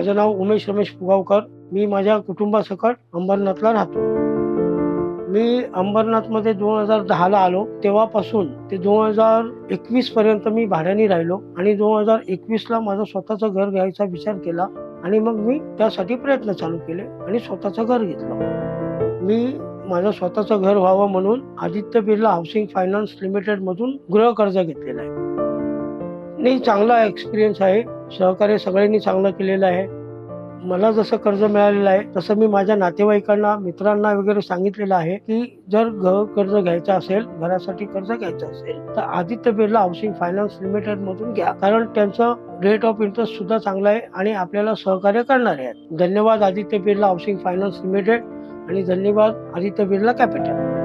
माझं नाव उमेश रमेश पुगावकर. मी माझ्या कुटुंबासकट अंबरनाथला राहतो. मी अंबरनाथमध्ये 2010ला आलो. तेव्हापासून ते 2021 पर्यंत मी भाड्याने राहिलो आणि 2021ला माझं स्वतःचं घर घ्यायचा विचार केला आणि मग मी त्यासाठी प्रयत्न चालू केले आणि स्वतःचं घर घेतलं. मी माझं स्वतःचं घर व्हावं म्हणून Aditya Birla housing finance limited मधून गृहकर्ज घेतलेलं आहे. नाही, चांगला एक्सपिरियन्स आहे. सहकार्य सगळ्यांनी चांगलं केलेलं आहे. मला जसं कर्ज मिळालेलं आहे तसं मी माझ्या नातेवाईकांना, मित्रांना वगैरे सांगितलेलं आहे की जर कर्ज घ्यायचं असेल, घरासाठी कर्ज घ्यायचं असेल तर Aditya Birla housing finance limited मधून घ्या, कारण त्यांचं रेट ऑफ इंटरेस्ट सुद्धा चांगलं आहे आणि आपल्याला सहकार्य करणारे आहेत. धन्यवाद Aditya Birla housing finance limited आणि धन्यवाद आदित्य बिर्ला कॅपिटल.